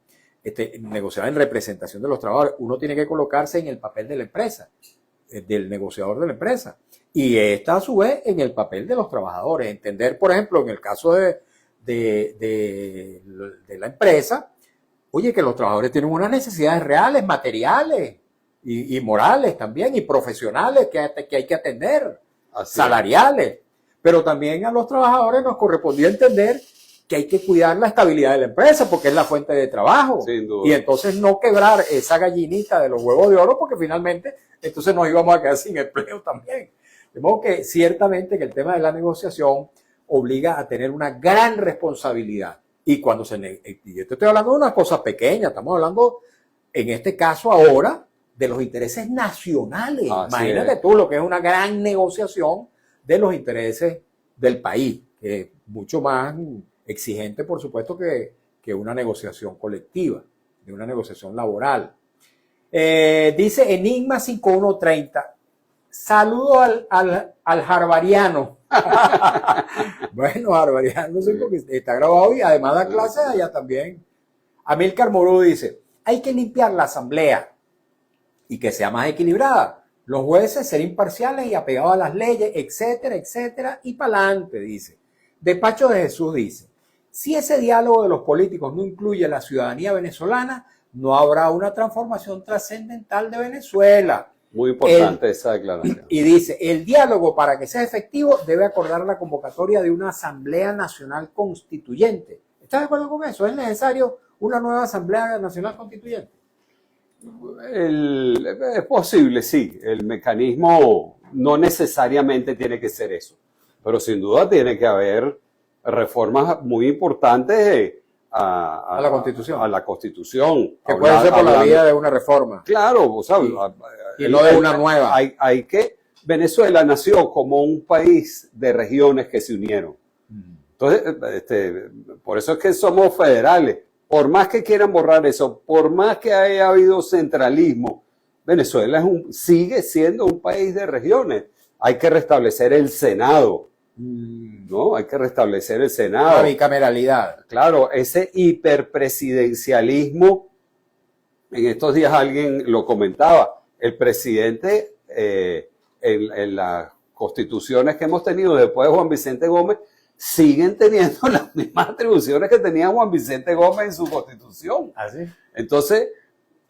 Negociaba en representación de los trabajadores. Uno tiene que colocarse en el papel de la empresa, del negociador de la empresa, y esta a su vez en el papel de los trabajadores. Entender, por ejemplo, en el caso de la empresa, oye, que los trabajadores tienen unas necesidades reales, materiales y morales también, y profesionales que hay que atender, salariales. Pero también a los trabajadores nos correspondía entender que hay que cuidar la estabilidad de la empresa porque es la fuente de trabajo. Sin duda. Y entonces no quebrar esa gallinita de los huevos de oro, porque finalmente entonces nos íbamos a quedar sin empleo también. De modo que ciertamente que el tema de la negociación obliga a tener una gran responsabilidad. Y cuando y yo te estoy hablando de unas cosas pequeñas, estamos hablando en este caso ahora de los intereses nacionales. Imagínate tú lo que es una gran negociación de los intereses del país, que es mucho más exigente, por supuesto, que una negociación colectiva, de una negociación laboral. Dice Enigma 5130, saludo al Harvariano. Bueno, Harvariano, no sé porque está grabado y además da clases allá también. Amílcar Morú dice, hay que limpiar la asamblea y que sea más equilibrada. Los jueces ser imparciales y apegados a las leyes, etcétera, etcétera, y para adelante, dice. Despacho de Jesús dice, si ese diálogo de los políticos no incluye a la ciudadanía venezolana, no habrá una transformación trascendental de Venezuela. Muy importante esa declaración. Y dice, el diálogo para que sea efectivo debe acordar la convocatoria de una Asamblea Nacional Constituyente. ¿Estás de acuerdo con eso? ¿Es necesario una nueva Asamblea Nacional Constituyente? Es posible, sí. El mecanismo no necesariamente tiene que ser eso, pero sin duda tiene que haber reformas muy importantes a la Constitución. A la Constitución. Que puede ser por la vía de una reforma. Claro, o sea, y no de una nueva. Hay que... Venezuela nació como un país de regiones que se unieron. Entonces, por eso es que somos federales. Por más que quieran borrar eso, por más que haya habido centralismo, Venezuela sigue siendo un país de regiones. Hay que restablecer el Senado, ¿no? Hay que restablecer el Senado. La bicameralidad. Claro, ese hiperpresidencialismo, en estos días alguien lo comentaba, el presidente en las constituciones que hemos tenido después de Juan Vicente Gómez, siguen teniendo las mismas atribuciones que tenía Juan Vicente Gómez en su constitución. ¿Ah, sí? Entonces,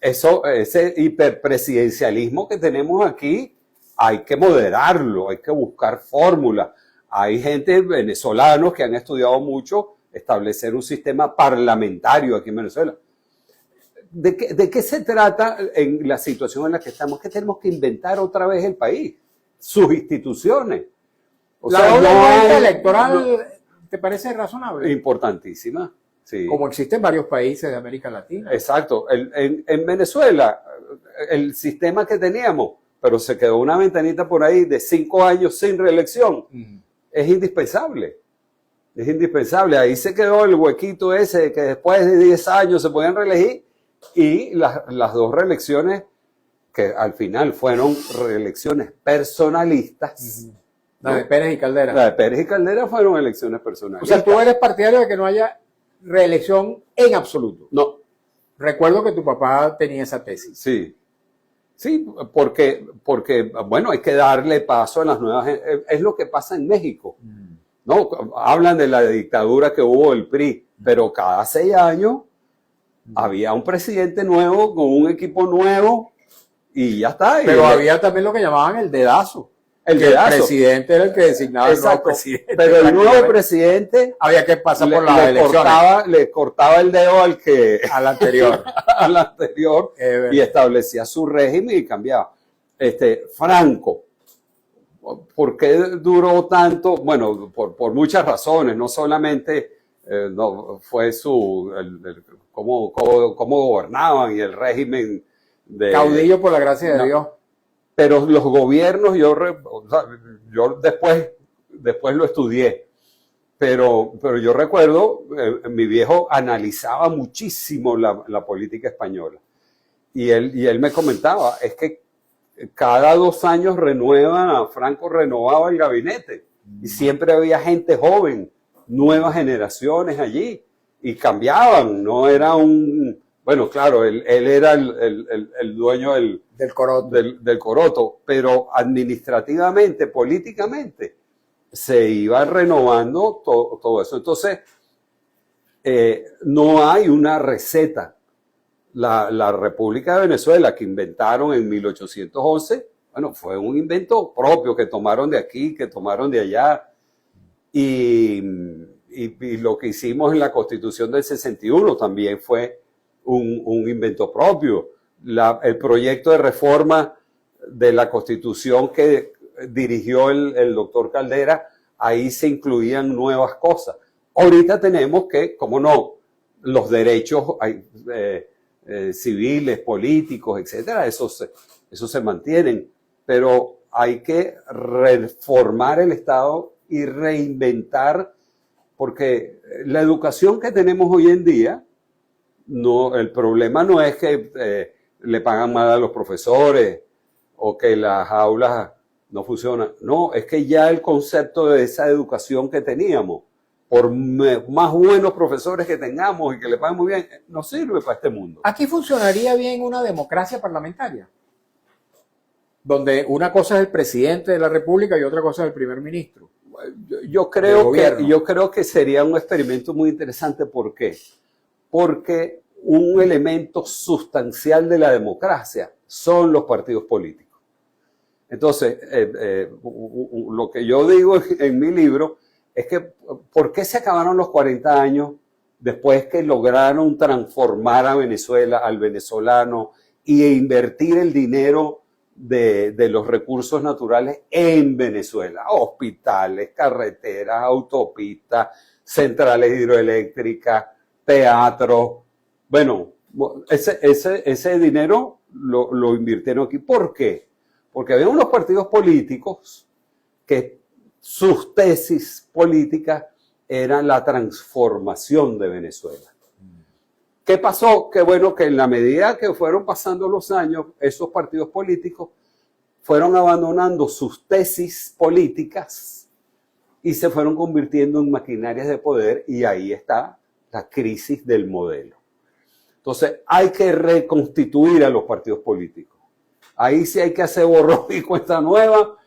ese hiperpresidencialismo que tenemos aquí, hay que moderarlo, hay que buscar fórmulas. Hay gente, venezolanos, que han estudiado mucho establecer un sistema parlamentario aquí en Venezuela. ¿De qué se trata en la situación en la que estamos? Que tenemos que inventar otra vez el país, sus instituciones. O la sea, doble no vuelta hay- electoral, ¿te parece razonable? Importantísima. Sí. Como existe en varios países de América Latina. Exacto. En Venezuela, el sistema que teníamos, pero se quedó una ventanita por ahí de 5 años sin reelección, es indispensable. Es indispensable. Ahí se quedó el huequito ese de que después de 10 años se podían reelegir, y las dos reelecciones que al final fueron reelecciones personalistas. La de Pérez y Caldera. La de Pérez y Caldera fueron elecciones O personalistas. sea, tú eres partidario de que no haya reelección en absoluto. No, Recuerdo que tu papá tenía esa tesis. sí. Sí, porque, bueno, hay que darle paso a las nuevas... Es lo que pasa en México, ¿no? Hablan de la dictadura que hubo el PRI, pero cada 6 años había un presidente nuevo con un equipo nuevo y ya está. Pero había también lo que llamaban el dedazo. el Que dedazo. el presidente era el que designaba el nuevo Exacto. presidente. Pero el nuevo Prácticamente presidente había que pasar por las elecciones le cortaba el dedo al anterior. al anterior y establecía su régimen y cambiaba. Franco, ¿por qué duró tanto? Bueno, por muchas razones, no solamente no, fue cómo gobernaban y el régimen de... Caudillo por la gracia de Dios. Pero los gobiernos, o sea, yo después lo estudié, pero yo recuerdo, mi viejo analizaba muchísimo la política española. Y él me comentaba, es que cada 2 años Franco renovaba el gabinete y siempre había gente joven, nuevas generaciones allí y cambiaban, no era bueno, claro, él era el dueño del coroto, pero administrativamente, políticamente, se iba renovando todo eso. Entonces, no hay una receta. La República de Venezuela que inventaron en 1811, bueno, fue un invento propio que tomaron de aquí, que tomaron de allá. Y lo que hicimos en la Constitución del 61 también fue un invento propio. El proyecto de reforma de la Constitución que dirigió el doctor Caldera, ahí se incluían nuevas cosas. Ahorita tenemos que, como no, los derechos civiles, políticos, etcétera, eso se mantienen, pero hay que reformar el Estado y reinventar, porque la educación que tenemos hoy en día, el problema no es que le pagan mal a los profesores o que las aulas no funcionan, no, es que ya el concepto de esa educación que teníamos, por más buenos profesores que tengamos y que le paguen muy bien, no sirve para este mundo. Aquí funcionaría bien una democracia parlamentaria, donde una cosa es el presidente de la República y otra cosa es el primer ministro. Yo creo que sería un experimento muy interesante. ¿Por qué? Porque un elemento sustancial de la democracia son los partidos políticos. Entonces, lo que yo digo en mi libro es que ¿por qué se acabaron los 40 años después que lograron transformar a Venezuela, al venezolano, e invertir el dinero de los recursos naturales en Venezuela? Hospitales, carreteras, autopistas, centrales hidroeléctricas, teatro. Bueno, ese dinero lo invirtieron aquí. ¿Por qué? Porque había unos partidos políticos que sus tesis políticas eran la transformación de Venezuela. ¿Qué pasó? Que bueno, que en la medida que fueron pasando los años, esos partidos políticos fueron abandonando sus tesis políticas y se fueron convirtiendo en maquinarias de poder, y ahí está la crisis del modelo. Entonces, hay que reconstituir a los partidos políticos. Ahí sí hay que hacer borrón y cuenta nueva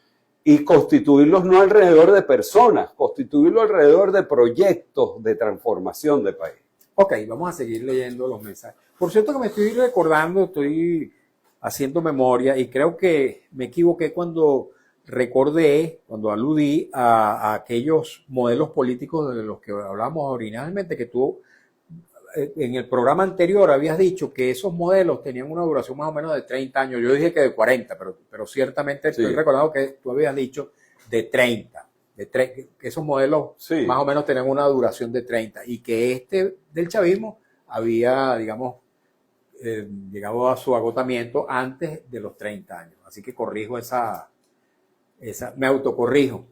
y constituirlos no alrededor de personas, constituirlos alrededor de proyectos de transformación de país. Ok, vamos a seguir leyendo los mensajes. Por cierto que me estoy recordando, estoy haciendo memoria y creo que me equivoqué cuando aludí a aquellos modelos políticos de los que hablamos originalmente, que tú en el programa anterior habías dicho que esos modelos tenían una duración más o menos de 30 años. Yo dije que de 40, pero ciertamente sí. Estoy recordando que tú habías dicho de 30. Que esos modelos sí, más o menos tenían una duración de 30 y que del chavismo había, digamos, llegado a su agotamiento antes de los 30 años. Así que corrijo me autocorrijo.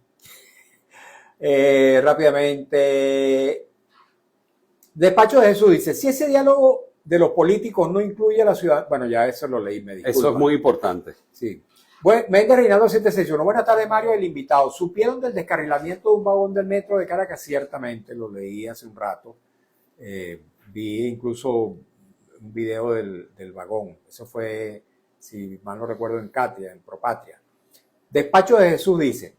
Rápidamente, Despacho de Jesús dice, si ese diálogo de los políticos no incluye a la ciudad, bueno, ya eso lo leí, me disculpa. Eso es muy importante. Sí. Bueno, Méndez Reinaldo 761. Buenas tardes, Mario, el invitado. ¿Supieron del descarrilamiento de un vagón del metro de Caracas? Ciertamente, lo leí hace un rato. Vi incluso un video del vagón. Eso fue, si mal no recuerdo, en Catia, en Propatria. Despacho de Jesús dice,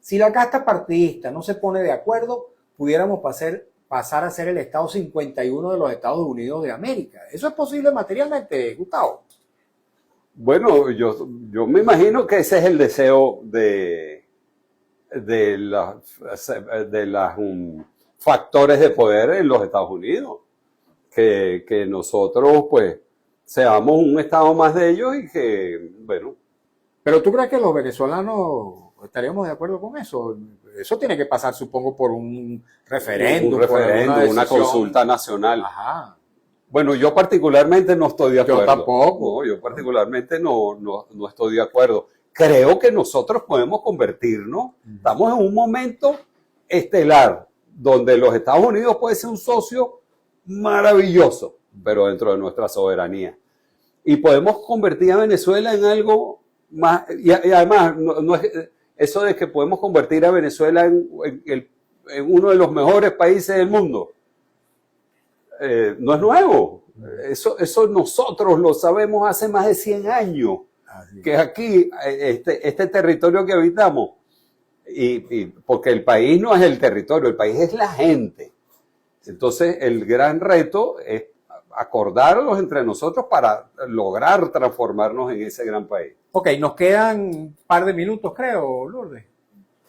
si la casta partidista no se pone de acuerdo, pudiéramos pasar a ser el Estado 51 de los Estados Unidos de América. ¿Eso es posible materialmente, Gustavo? Bueno, yo me imagino que ese es el deseo de los factores de poder en los Estados Unidos. Que nosotros, pues, seamos un Estado más de ellos y que, bueno, Pero ¿tú crees que los venezolanos estaríamos de acuerdo con eso? Eso tiene que pasar, supongo, por un referéndum. Un referéndum, una consulta nacional. Ajá. Bueno, yo particularmente no estoy de acuerdo. Yo tampoco. No, yo particularmente no estoy de acuerdo. Creo que nosotros podemos convertirnos, estamos en un momento estelar, donde los Estados Unidos puede ser un socio maravilloso, pero dentro de nuestra soberanía. Y podemos convertir a Venezuela en algo más, y además, no es eso de que podemos convertir a Venezuela en uno de los mejores países del mundo. No es nuevo. Eso nosotros lo sabemos hace más de 100 años. Que aquí, este territorio que habitamos, y porque el país no es el territorio, el país es la gente. Entonces, el gran reto es acordarlos entre nosotros para lograr transformarnos en ese gran país. Ok, nos quedan un par de minutos, creo, Lourdes.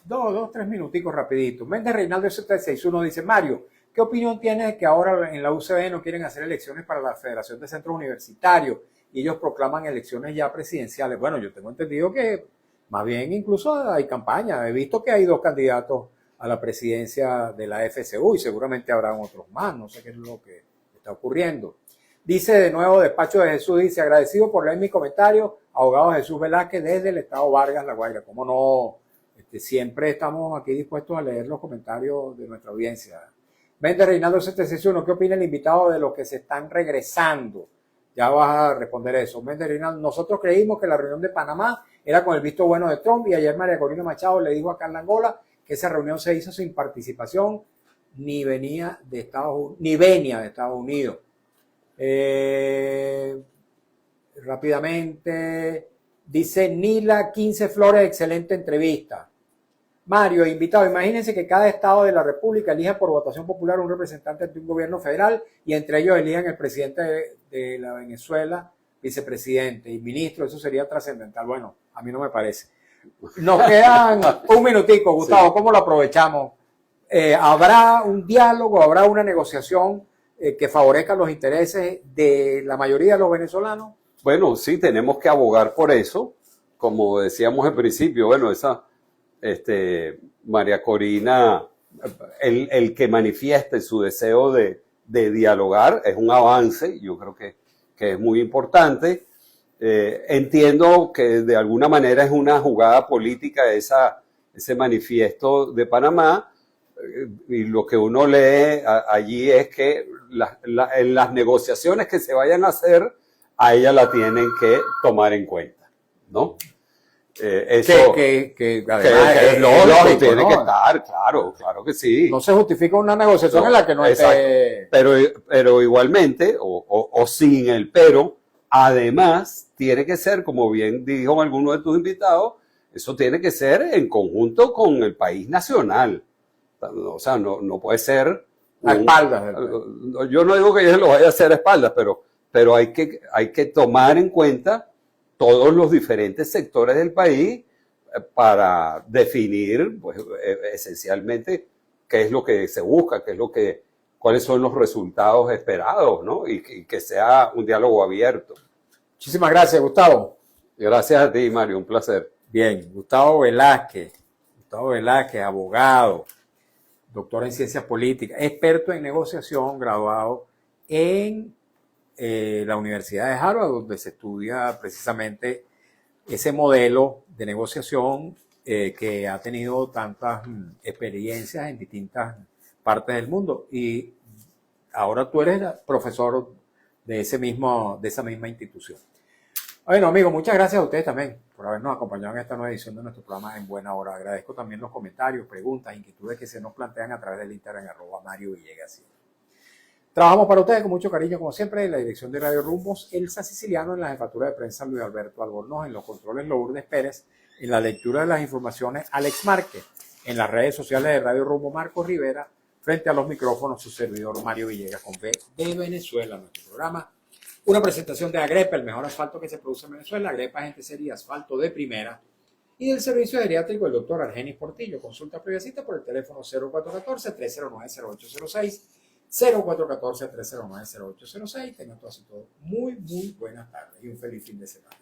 Dos, 3 minuticos rapidito. Méndez Reinaldo 761 dice, Mario, ¿qué opinión tienes de que ahora en la UCB no quieren hacer elecciones para la Federación de Centros Universitarios y ellos proclaman elecciones ya presidenciales? Bueno, yo tengo entendido que más bien incluso hay campaña. He visto que hay 2 candidatos a la presidencia de la FCU y seguramente habrán otros más. No sé qué es lo que está ocurriendo. Dice de nuevo Despacho de Jesús, dice, agradecido por leer mi comentario, abogado Jesús Velázquez desde el estado Vargas, La Guaira. ¿Cómo no? Siempre estamos aquí dispuestos a leer los comentarios de nuestra audiencia. Méndez Reinaldo 761, ¿qué opina el invitado de los que se están regresando? Ya vas a responder eso. Méndez Reinaldo, nosotros creímos que la reunión de Panamá era con el visto bueno de Trump y ayer María Corina Machado le dijo a Carla Angola que esa reunión se hizo sin participación ni venía de Estados Unidos. Rápidamente, dice Nila 15 Flores, excelente entrevista. Mario, invitado, imagínense que cada estado de la República elija por votación popular un representante de un gobierno federal y entre ellos elijan el presidente de la Venezuela, vicepresidente y ministro. Eso sería trascendental. Bueno, a mí no me parece. Nos quedan un minutico, Gustavo, sí. ¿Cómo lo aprovechamos? ¿Habrá un diálogo, habrá una negociación que favorezca los intereses de la mayoría de los venezolanos? Bueno, sí, tenemos que abogar por eso. Como decíamos al principio, bueno, María Corina, el que manifieste su deseo de dialogar es un avance, yo creo que es muy importante. Entiendo que de alguna manera es una jugada política ese manifiesto de Panamá, y lo que uno lee allí es que en las negociaciones que se vayan a hacer, a ella la tienen que tomar en cuenta, ¿no? Eso que es lógico, tiene, ¿no?, que estar, claro que sí. No se justifica una negociación en la que no esté... Pero igualmente, o sin el pero, además, tiene que ser, como bien dijo alguno de tus invitados, eso tiene que ser en conjunto con el país nacional. O sea, no puede ser... A espaldas. Yo no digo que ella lo vaya a hacer a espaldas, pero hay que tomar en cuenta todos los diferentes sectores del país para definir, pues, esencialmente qué es lo que se busca, cuáles son los resultados esperados, ¿no? Y que sea un diálogo abierto. Muchísimas gracias, Gustavo. Gracias a ti, Mario, un placer. Bien, Gustavo Velázquez, abogado, doctor en ciencias políticas, experto en negociación, graduado en la Universidad de Harvard, donde se estudia precisamente ese modelo de negociación que ha tenido tantas experiencias en distintas partes del mundo. Y ahora tú eres profesor de esa misma institución. Bueno, amigos, muchas gracias a ustedes también por habernos acompañado en esta nueva edición de nuestro programa En Buena Hora. Agradezco también los comentarios, preguntas, inquietudes que se nos plantean a través del Instagram @MarioVillegas. Trabajamos para ustedes con mucho cariño, como siempre, en la dirección de Radio Rumbos, Elsa Siciliano, en la jefatura de prensa Luis Alberto Albornoz, en los controles Lourdes Pérez, en la lectura de las informaciones Alex Márquez, en las redes sociales de Radio Rumbo Marcos Rivera, frente a los micrófonos su servidor Mario Villegas con V de Venezuela, nuestro programa. Una presentación de Agrepa, el mejor asfalto que se produce en Venezuela. Agrepa, gente seria, asfalto de primera. Y del servicio geriátrico, el doctor Argenis Portillo. Consulta previa cita por el teléfono 0414-309-0806. 0414-309-0806. Tengan todas y todos muy buenas tardes y un feliz fin de semana.